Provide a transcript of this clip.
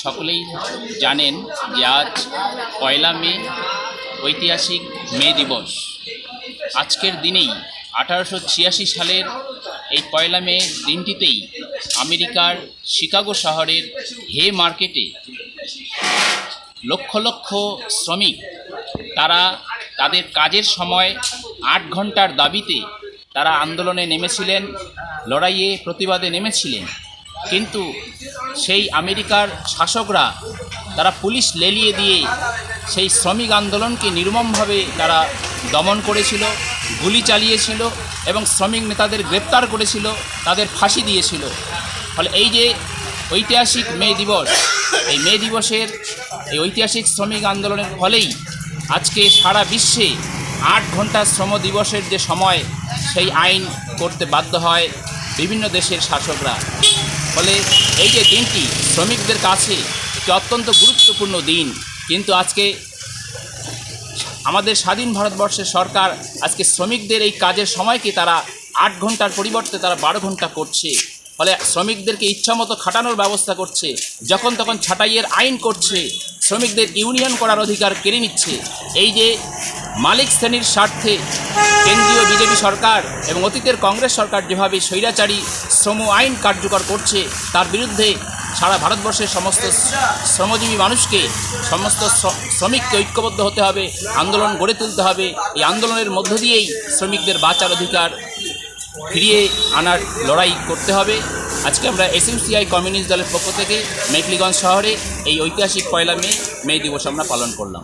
সকলেই জানেন যে আজ ১লা মে ঐতিহাসিক মে দিবস। আজকের দিনেই ১৮৮৬ সালের এই ১লা মে দিনটিতেই আমেরিকার শিকাগো শহরের হে মার্কেটে লক্ষ লক্ষ শ্রমিক তারা তাদের কাজের সময় ৮ ঘন্টার দাবিতে তারা আন্দোলনে নেমেছিলেন, লড়াইয়ে প্রতিবাদে নেমেছিলেন। কিন্তু সেই আমেরিকার শাসকরা তারা পুলিশ লেলিয়ে দিয়ে সেই শ্রমিক আন্দোলনকে নির্মমভাবে তারা দমন করেছিল, গুলি চালিয়েছিল এবং শ্রমিক নেতাদের গ্রেপ্তার করেছিল, তাদের ফাঁসি দিয়েছিল। ফলে এই যে ঐতিহাসিক মে দিবস, এই মে দিবসের এই ঐতিহাসিক শ্রমিক আন্দোলনের ফলেই আজকে সারা বিশ্বে ৮ ঘন্টা শ্রম দিবসের যে সময়, সেই আইন করতে বাধ্য হয় বিভিন্ন দেশের শাসকরা। ফলে এই যে দিনটি শ্রমিকদের কাছে একটি অত্যন্ত গুরুত্বপূর্ণ দিন, কিন্তু আজকে আমাদের স্বাধীন ভারতবর্ষের সরকার আজকে শ্রমিকদের এই কাজের সময়কে তারা ৮ ঘন্টার পরিবর্তে তারা ১২ ঘন্টা করছে। ফলে শ্রমিকদেরকে ইচ্ছামতো খাটানোর ব্যবস্থা করছে, যখন তখন ছাঁটাইয়ের আইন করছে, শ্রমিকদের ইউনিয়ন করার অধিকার কেড়ে নিচ্ছে। এই যে মালিক শ্রেণীর স্বার্থে কেন্দ্রীয় বিজেপি সরকার এবং অতীতের কংগ্রেস সরকার যেভাবে স্বৈরাচারী শ্রম আইন কার্যকর করছে, তার বিরুদ্ধে সারা ভারতবর্ষের সমস্ত শ্রমজীবী মানুষকে, সমস্ত শ্রমিককে ঐক্যবদ্ধ হতে হবে, আন্দোলন গড়ে তুলতে হবে। এই আন্দোলনের মধ্য দিয়েই শ্রমিকদের বাঁচার অধিকার ফিরিয়ে আনার লড়াই করতে হবে। আজকে আমরা এসইউসিআই কমিউনিস্ট দলের পক্ষ থেকে মেখলিগঞ্জ শহরে এই ঐতিহাসিক ১লা মে দিবস আমরা পালন করলাম।